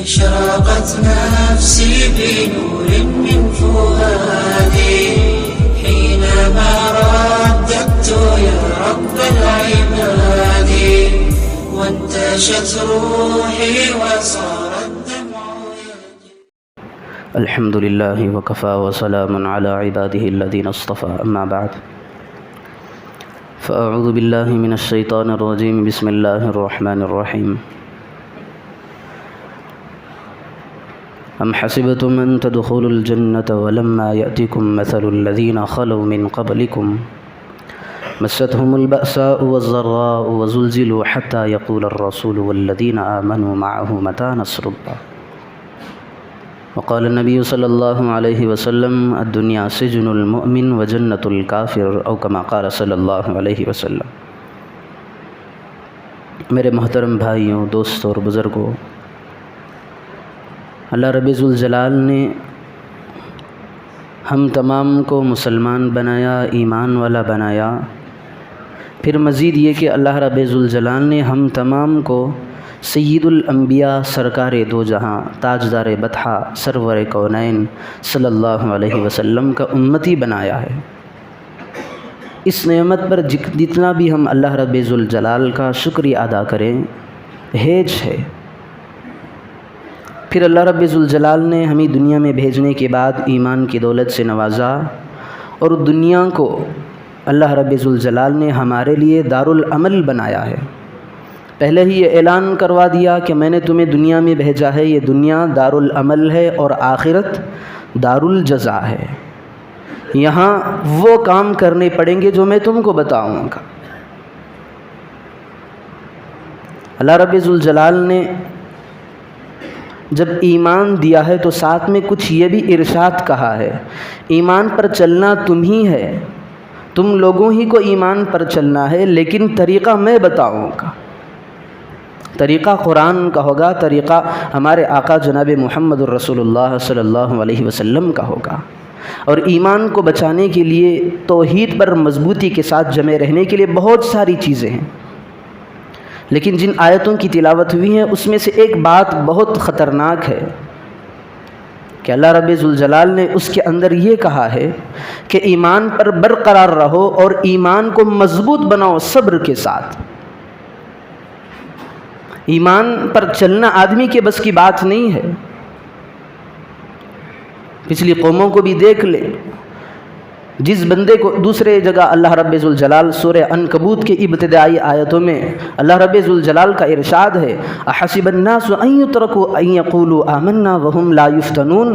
أشرقت نفسي بنور من فؤادي حينما رددت يا رب العباد وانتشت روحي وصار الدمع يجري. الحمد لله وكفى وسلام على عباده الذين اصطفى، أما بعد فأعوذ بالله من الشيطان الرجيم. بسم الله الرحمن الرحيم. أم حسبتم أن تدخلوا الجنة ولما يأتكم مثل الذين خلوا من قبلكم مستهم البأساء والضراء وزلزلوا حتى يقول الرسول والذين آمنوا معه متى نصر الله. وقال النبي صلی اللہ علیہ وسلم الدنیا سجن المؤمن وجنت الکافر او کما قال صلی اللہ علیہ وسلم. میرے محترم بھائیوں، دوستوں اور بزرگوں، اللہ رب ذوالجلال نے ہم تمام کو مسلمان بنایا، ایمان والا بنایا. پھر مزید یہ کہ اللہ رب ذوالجلال نے ہم تمام کو سید الانبیاء، سرکار دو جہاں، تاجدار بطحہ، سرور کونین صلی اللہ علیہ وسلم کا امتی بنایا ہے. اس نعمت پر جتنا بھی ہم اللہ رب ذوالجلال کا شکریہ ادا کریں ہیج ہے. پھر اللہ رب ذوالجلال نے ہمیں دنیا میں بھیجنے کے بعد ایمان کی دولت سے نوازا، اور دنیا کو اللہ رب ذوالجلال نے ہمارے لیے دارالعمل بنایا ہے. پہلے ہی یہ اعلان کروا دیا کہ میں نے تمہیں دنیا میں بھیجا ہے، یہ دنیا دارالعمل ہے اور آخرت دارالجزا ہے. یہاں وہ کام کرنے پڑیں گے جو میں تم کو بتاؤں گا. اللہ رب ذوالجلال نے جب ایمان دیا ہے تو ساتھ میں کچھ یہ بھی ارشاد کہا ہے، ایمان پر چلنا تم ہی ہے، تم لوگوں ہی کو ایمان پر چلنا ہے، لیکن طریقہ میں بتاؤں گا. طریقہ قرآن کا ہوگا، طریقہ ہمارے آقا جناب محمد الرسول اللہ صلی اللہ علیہ وسلم کا ہوگا. اور ایمان کو بچانے کے لیے، توحید پر مضبوطی کے ساتھ جمے رہنے کے لیے بہت ساری چیزیں ہیں، لیکن جن آیتوں کی تلاوت ہوئی ہیں اس میں سے ایک بات بہت خطرناک ہے کہ اللہ رب ذوالجلال نے اس کے اندر یہ کہا ہے کہ ایمان پر برقرار رہو اور ایمان کو مضبوط بناؤ صبر کے ساتھ. ایمان پر چلنا آدمی کے بس کی بات نہیں ہے. پچھلی قوموں کو بھی دیکھ لیں. جس بندے کو دوسرے جگہ اللہ رب ذوالجلال سورہ عنکبوت کے ابتدائی آیتوں میں اللہ رب ذوالجلال کا ارشاد ہے، احسب الناس ان یترکوا ان یقولوا آمنا وهم لا یفتنون.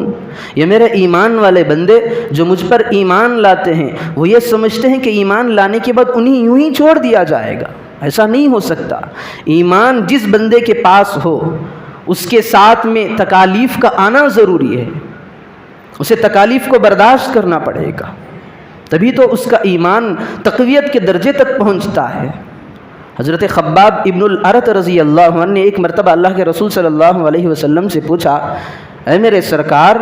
یہ میرے ایمان والے بندے جو مجھ پر ایمان لاتے ہیں وہ یہ سمجھتے ہیں کہ ایمان لانے کے بعد انہیں یوں ہی چھوڑ دیا جائے گا. ایسا نہیں ہو سکتا. ایمان جس بندے کے پاس ہو اس کے ساتھ میں تکالیف کا آنا ضروری ہے، اسے تکالیف کو برداشت کرنا پڑے گا، تبھی تو اس کا ایمان تقویت کے درجے تک پہنچتا ہے. حضرت خباب ابن الارت رضی اللہ عنہ نے ایک مرتبہ اللہ کے رسول صلی اللہ علیہ وسلم سے پوچھا، اے میرے سرکار،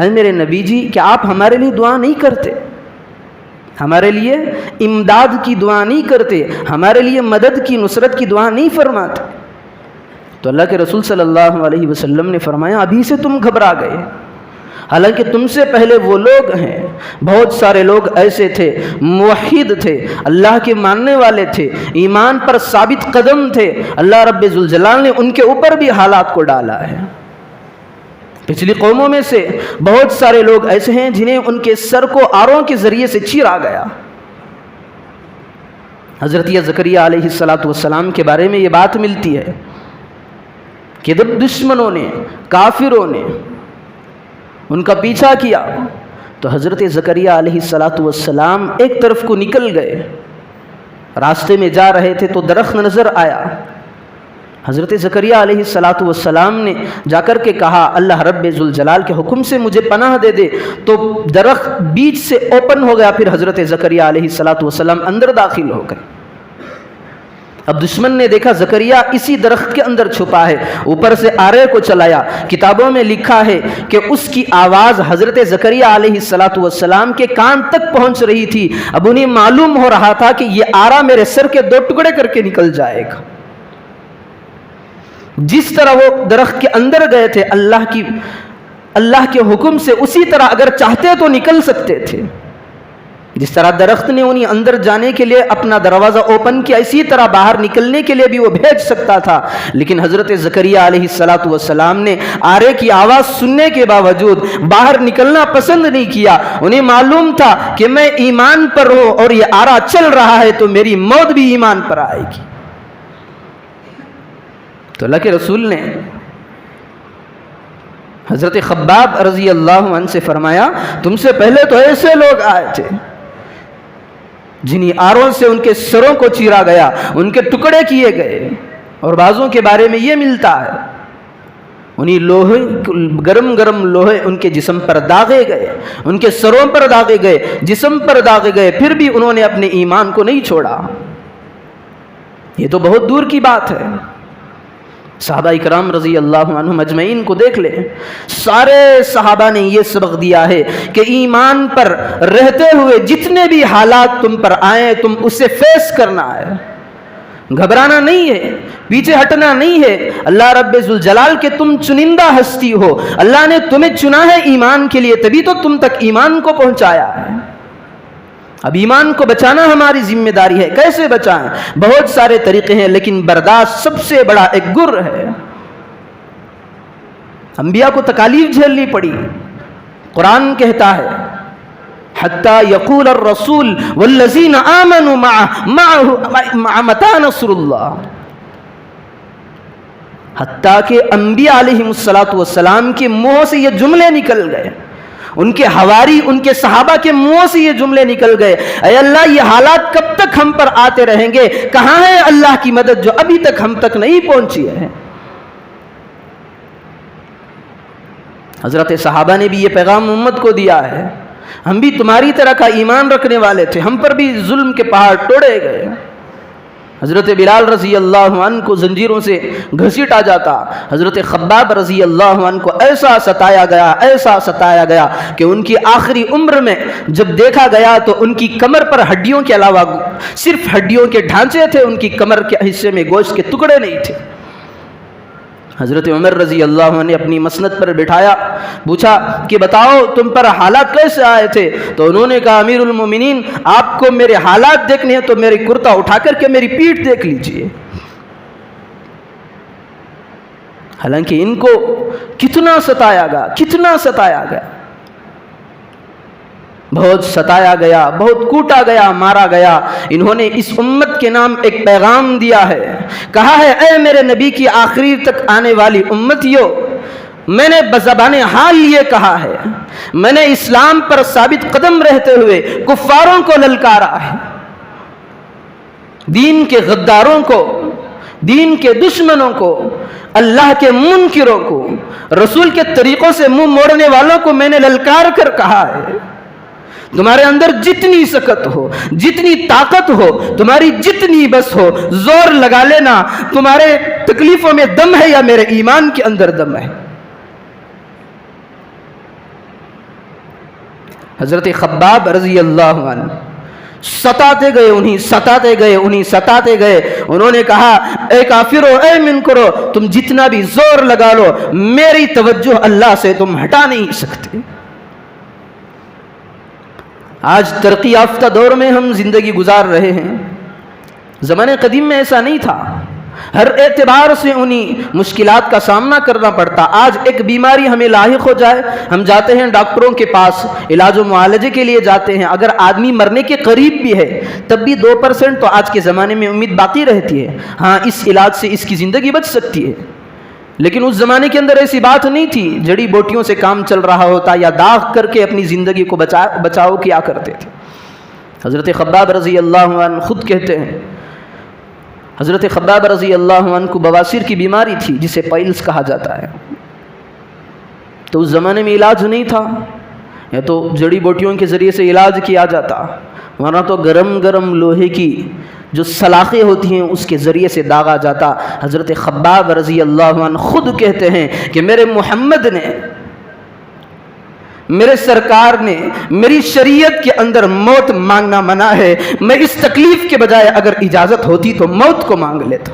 اے میرے نبی جی، کیا آپ ہمارے لیے دعا نہیں کرتے؟ ہمارے لیے امداد کی دعا نہیں کرتے؟ ہمارے لیے مدد کی، نصرت کی دعا نہیں فرماتے؟ تو اللہ کے رسول صلی اللہ علیہ وسلم نے فرمایا، ابھی سے تم گھبرا گئے، حالانکہ تم سے پہلے وہ لوگ ہیں، بہت سارے لوگ ایسے تھے، موحد تھے، اللہ کے ماننے والے تھے، ایمان پر ثابت قدم تھے، اللہ رب ذوالجلال نے ان کے اوپر بھی حالات کو ڈالا ہے. پچھلی قوموں میں سے بہت سارے لوگ ایسے ہیں جنہیں ان کے سر کو آروں کے ذریعے سے چیرا گیا. حضرت زکریہ علیہ السلام کے بارے میں یہ بات ملتی ہے کہ جب دشمنوں نے، کافروں نے ان کا پیچھا کیا تو حضرت زکریہ علیہ السلام ایک طرف کو نکل گئے. راستے میں جا رہے تھے تو درخت نظر آیا. حضرت زکریہ علیہ السلام نے جا کر کے کہا، اللہ رب ذوالجلال کے حکم سے مجھے پناہ دے دے. تو درخت بیچ سے اوپن ہو گیا. پھر حضرت زکریہ علیہ السلام اندر داخل ہو گئے. اب دشمن نے دیکھا زکریا اسی درخت کے اندر چھپا ہے، اوپر سے آرے کو چلایا. کتابوں میں لکھا ہے کہ اس کی آواز حضرت زکریا علیہ السلام کے کان تک پہنچ رہی تھی. اب انہیں معلوم ہو رہا تھا کہ یہ آرا میرے سر کے 2 ٹکڑے کر کے نکل جائے گا. جس طرح وہ درخت کے اندر گئے تھے اللہ کے حکم سے، اسی طرح اگر چاہتے تو نکل سکتے تھے. جس طرح درخت نے انہیں اندر جانے کے لیے اپنا دروازہ اوپن کیا، اسی طرح باہر نکلنے کے لیے بھی وہ بھیج سکتا تھا. لیکن حضرت زکریہ علیہ السلام نے آرے کی آواز سننے کے باوجود باہر نکلنا پسند نہیں کیا. انہیں معلوم تھا کہ میں ایمان پر ہوں اور یہ آرا چل رہا ہے تو میری موت بھی ایمان پر آئے گی. تو اللہ کے رسول نے حضرت خباب رضی اللہ عنہ سے فرمایا، تم سے پہلے تو ایسے لوگ آئے تھے جنہیں آروں سے ان کے سروں کو چیرا گیا، ان کے ٹکڑے کیے گئے، اور بعضوں کے بارے میں یہ ملتا ہے انہیں لوہے، گرم لوہے ان کے جسم پر داغے گئے، ان کے سروں پر داغے گئے، جسم پر داغے گئے، پھر بھی انہوں نے اپنے ایمان کو نہیں چھوڑا. یہ تو بہت دور کی بات ہے. صحابہ اکرام رضی اللہ عنہم اجمعین کو دیکھ لیں، سارے صحابہ نے یہ سبق دیا ہے کہ ایمان پر رہتے ہوئے جتنے بھی حالات تم پر آئیں تم اسے فیس کرنا ہے، گھبرانا نہیں ہے، پیچھے ہٹنا نہیں ہے. اللہ رب ذوالجلال کے تم چنندہ ہستی ہو، اللہ نے تمہیں چنا ہے ایمان کے لیے، تبھی تو تم تک ایمان کو پہنچایا ہے. اب ایمان کو بچانا ہماری ذمہ داری ہے. کیسے بچائیں؟ بہت سارے طریقے ہیں، لیکن برداشت سب سے بڑا ایک گر ہے. انبیاء کو تکالیف جھیلنی پڑی. قرآن کہتا ہے حتی یقول الرسول والذین آمنوا معه متی نصر اللہ، حتیٰ کہ انبیاء علیہم السلام کے منہ سے یہ جملے نکل گئے، ان کے حواری، ان کے صحابہ کے منہوں سے یہ جملے نکل گئے، اے اللہ یہ حالات کب تک ہم پر آتے رہیں گے؟ کہاں ہے اللہ کی مدد جو ابھی تک ہم تک نہیں پہنچی ہے؟ حضرت صحابہ نے بھی یہ پیغام امت کو دیا ہے، ہم بھی تمہاری طرح کا ایمان رکھنے والے تھے، ہم پر بھی ظلم کے پہاڑ توڑے گئے. حضرت بلال رضی اللہ عنہ کو زنجیروں سے گھسیٹا جاتا، حضرت خباب رضی اللہ عنہ کو ایسا ستایا گیا کہ ان کی آخری عمر میں جب دیکھا گیا تو ان کی کمر پر ہڈیوں کے علاوہ صرف ہڈیوں کے ڈھانچے تھے، ان کی کمر کے حصے میں گوشت کے ٹکڑے نہیں تھے. حضرت عمر رضی اللہ عنہ نے اپنی مسند پر بٹھایا، پوچھا کہ بتاؤ تم پر حالات کیسے آئے تھے؟ تو انہوں نے کہا امیر المومنین آپ کو میرے حالات دیکھنے ہیں تو میری کرتا اٹھا کر کے میری پیٹھ دیکھ لیجئے. حالانکہ ان کو کتنا ستایا گیا، بہت ستایا گیا، بہت کوٹا گیا، مارا گیا. انہوں نے اس امت کے نام ایک پیغام دیا ہے، کہا ہے اے میرے نبی کی آخری تک آنے والی امتیوں، میں نے بزبان حال یہ کہا ہے، میں نے اسلام پر ثابت قدم رہتے ہوئے کفاروں کو للکارا ہے، دین کے غداروں کو، دین کے دشمنوں کو، اللہ کے منکروں کو، رسول کے طریقوں سے منہ موڑنے والوں کو میں نے للکار کر کہا ہے، تمہارے اندر جتنی سکت ہو، جتنی طاقت ہو، تمہاری جتنی بس ہو، زور لگا لینا. تمہارے تکلیفوں میں دم ہے یا میرے ایمان کے اندر دم ہے؟ حضرت خباب رضی اللہ عنہ ستاتے گئے. انہوں نے کہا اے کافرو، اے منکرو، تم جتنا بھی زور لگا لو میری توجہ اللہ سے تم ہٹا نہیں سکتے. آج ترقی یافتہ دور میں ہم زندگی گزار رہے ہیں، زمانے قدیم میں ایسا نہیں تھا. ہر اعتبار سے انہیں مشکلات کا سامنا کرنا پڑتا. آج ایک بیماری ہمیں لاحق ہو جائے، ہم جاتے ہیں ڈاکٹروں کے پاس، علاج و معالجے کے لیے جاتے ہیں. اگر آدمی مرنے کے قریب بھی ہے تب بھی 2% تو آج کے زمانے میں امید باقی رہتی ہے، ہاں اس علاج سے اس کی زندگی بچ سکتی ہے. لیکن اس زمانے کے اندر ایسی بات نہیں تھی. جڑی بوٹیوں سے کام چل رہا ہوتا یا داغ کر کے اپنی زندگی کو بچاؤ کیا کرتے تھے. حضرت خباب رضی اللہ عنہ خود کہتے ہیں، حضرت خباب رضی اللہ عنہ کو بواسیر کی بیماری تھی جسے پائلز کہا جاتا ہے. تو اس زمانے میں علاج نہیں تھا، یا تو جڑی بوٹیوں کے ذریعے سے علاج کیا جاتا، ورنہ تو گرم لوہے کی جو سلاخیں ہوتی ہیں اس کے ذریعے سے داغا جاتا. حضرت خباب رضی اللہ عنہ خود کہتے ہیں کہ میرے محمد نے، میرے سرکار نے میری شریعت کے اندر موت مانگنا منع ہے، میں اس تکلیف کے بجائے اگر اجازت ہوتی تو موت کو مانگ لیتا.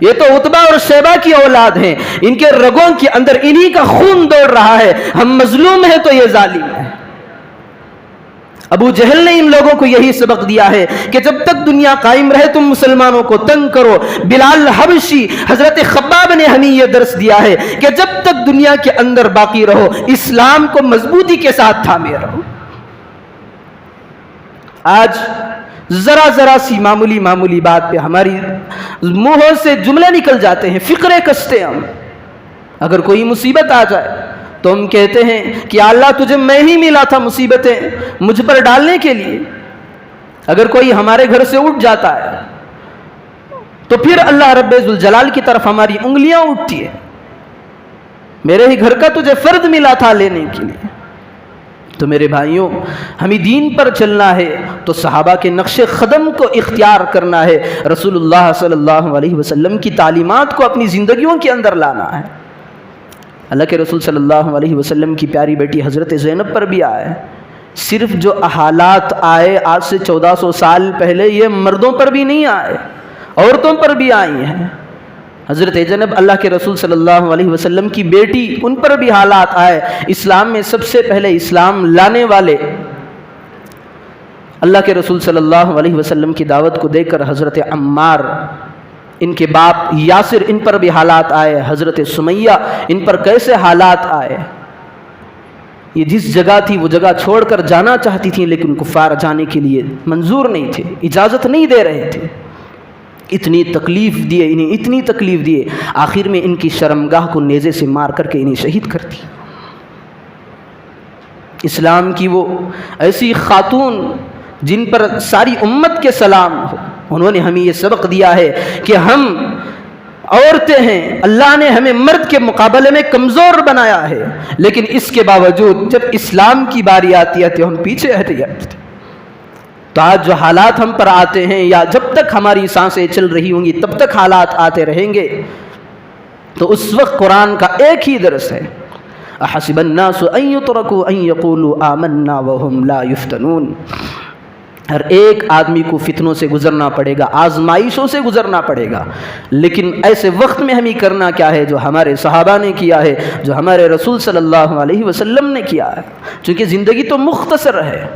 یہ تو عتبہ اور شیبہ کی اولاد ہیں، ان کے رگوں کے اندر انہی کا خون دوڑ رہا ہے، ہم مظلوم ہیں تو یہ ظالم ہے۔ ابو جہل نے ان لوگوں کو یہی سبق دیا ہے کہ جب تک دنیا قائم رہے تم مسلمانوں کو تنگ کرو۔ بلال حبشی، حضرت خباب نے ہمیں یہ درس دیا ہے کہ جب تک دنیا کے اندر باقی رہو، اسلام کو مضبوطی کے ساتھ تھامے رہو۔ آج ذرا سی معمولی بات پہ ہماری منہوں سے جملے نکل جاتے ہیں، فقرے کستے ہم۔ اگر کوئی مصیبت آ جائے تو ہم کہتے ہیں کہ اللہ تجھے میں ہی ملا تھا مصیبتیں مجھ پر ڈالنے کے لیے۔ اگر کوئی ہمارے گھر سے اٹھ جاتا ہے تو پھر اللہ رب ذوالجلال کی طرف ہماری انگلیاں اٹھتی ہیں، میرے ہی گھر کا تجھے فرد ملا تھا لینے کے لیے۔ تو میرے بھائیوں، ہمیں دین پر چلنا ہے تو صحابہ کے نقش قدم کو اختیار کرنا ہے، رسول اللہ صلی اللہ علیہ وسلم کی تعلیمات کو اپنی زندگیوں کے اندر لانا ہے۔ اللہ کے رسول صلی اللہ علیہ وسلم کی پیاری بیٹی حضرت زینب پر بھی آئے، صرف جو حالات آئے آج سے 1400 سال پہلے یہ مردوں پر بھی نہیں آئے، عورتوں پر بھی آئی ہیں۔ حضرت زینب اللہ کے رسول صلی اللہ علیہ وسلم کی بیٹی، ان پر بھی حالات آئے۔ اسلام میں سب سے پہلے اسلام لانے والے اللہ کے رسول صلی اللہ علیہ وسلم کی دعوت کو دے کر حضرت عمار، ان کے باپ یاسر، ان پر بھی حالات آئے۔ حضرت سمیہ، ان پر کیسے حالات آئے۔ یہ جس جگہ تھی وہ جگہ چھوڑ کر جانا چاہتی تھیں، لیکن کفار جانے کے لیے منظور نہیں تھے، اجازت نہیں دے رہے تھے۔ اتنی تکلیف دیے انہیں، اتنی تکلیف دیے، آخر میں ان کی شرمگاہ کو نیزے سے مار کر کے انہیں شہید کر دی۔ اسلام کی وہ ایسی خاتون جن پر ساری امت کے سلام ہو، انہوں نے ہمیں یہ سبق دیا ہے کہ ہم عورتیں ہیں، اللہ نے ہمیں مرد کے مقابلے میں کمزور بنایا ہے، لیکن اس کے باوجود جب اسلام کی باری آتی ہے تو ہم پیچھے ہٹ جاتے ہیں۔ تو آج جو حالات ہم پر آتے ہیں، یا جب تک ہماری سانسیں چل رہی ہوں گی تب تک حالات آتے رہیں گے، تو اس وقت قرآن کا ایک ہی درس ہے، احسب الناس ان یترکوا ان یقولوا آمنا وهم لا یفتنون۔ ہر ایک آدمی کو فتنوں سے گزرنا پڑے گا، آزمائشوں سے گزرنا پڑے گا، لیکن ایسے وقت میں ہمیں کرنا کیا ہے؟ جو ہمارے صحابہ نے کیا ہے، جو ہمارے رسول صلی اللہ علیہ وسلم نے کیا ہے۔ چونکہ زندگی تو مختصر ہے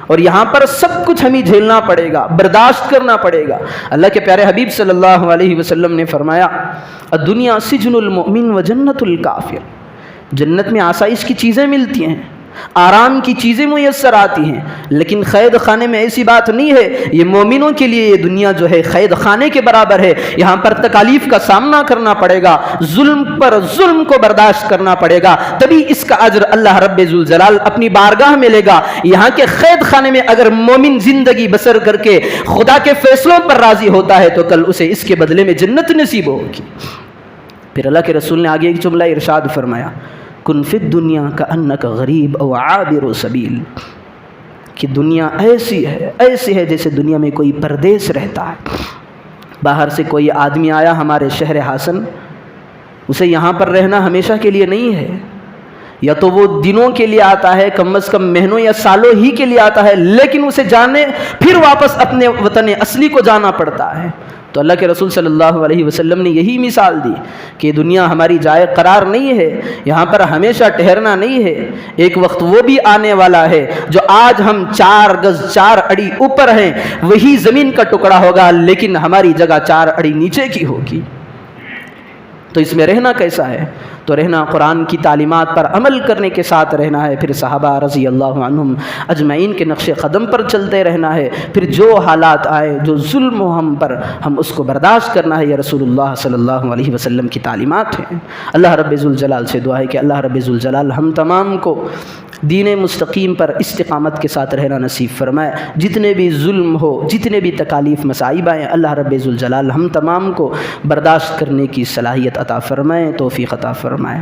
اور یہاں پر سب کچھ ہمیں جھیلنا پڑے گا، برداشت کرنا پڑے گا۔ اللہ کے پیارے حبیب صلی اللہ علیہ وسلم نے فرمایا، الدنیا سجن المؤمن و جنت الکافر۔ جنت میں آسائش کی چیزیں ملتی ہیں، آرام کی چیزیں میسر آتی ہیں، لیکن قید خانے میں ایسی بات نہیں ہے۔ یہ مومنوں کے لیے یہ دنیا جو ہے قید خانے کے برابر ہے۔ یہاں پر تکالیف کا سامنا کرنا پڑے گا، ظلم پر ظلم کو برداشت کرنا پڑے گا، تبھی اس کا اجر اللہ رب ذوالجلال اپنی بارگاہ میں لے گا۔ یہاں کے قید خانے میں اگر مومن زندگی بسر کر کے خدا کے فیصلوں پر راضی ہوتا ہے تو کل اسے اس کے بدلے میں جنت نصیب ہوگی۔ پھر اللہ کے رسول نے آگے ایک جملہ ارشاد فرمایا، کن فی الدنیا کأنک غریب او عابر سبیل، کہ دنیا ایسی ہے جیسے دنیا میں کوئی پردیس رہتا ہے۔ باہر سے کوئی آدمی آیا ہمارے شہر حسن، اسے یہاں پر رہنا ہمیشہ کے لیے نہیں ہے، یا تو وہ دنوں کے لیے آتا ہے، کم از کم مہینوں یا سالوں ہی کے لیے آتا ہے، لیکن اسے جانے پھر واپس اپنے وطن اصلی کو جانا پڑتا ہے۔ تو اللہ کے رسول صلی اللہ علیہ وسلم نے یہی مثال دی کہ دنیا ہماری جائے قرار نہیں ہے، یہاں پر ہمیشہ ٹھہرنا نہیں ہے، ایک وقت وہ بھی آنے والا ہے جو آج ہم 4 گز 4 اڑی اوپر ہیں، وہی زمین کا ٹکڑا ہوگا، لیکن ہماری جگہ 4 اڑی نیچے کی ہوگی۔ تو اس میں رہنا کیسا ہے؟ تو رہنا قرآن کی تعلیمات پر عمل کرنے کے ساتھ رہنا ہے، پھر صحابہ رضی اللہ عنہم اجمعین کے نقش قدم پر چلتے رہنا ہے، پھر جو حالات آئے، جو ظلم ہو ہم پر، ہم اس کو برداشت کرنا ہے۔ یہ رسول اللہ صلی اللہ علیہ وسلم کی تعلیمات ہیں۔ اللہ رب ذوالجلال سے دعا ہے کہ اللہ رب ذوالجلال ہم تمام کو دین مستقیم پر استقامت کے ساتھ رہنا نصیب فرمائے۔ جتنے بھی ظلم ہو، جتنے بھی تکالیف مصائب آئیں، اللہ رب ذوالجلال ہم تمام کو برداشت کرنے کی صلاحیت عطا فرمائے، توفیق عطا فرمائے۔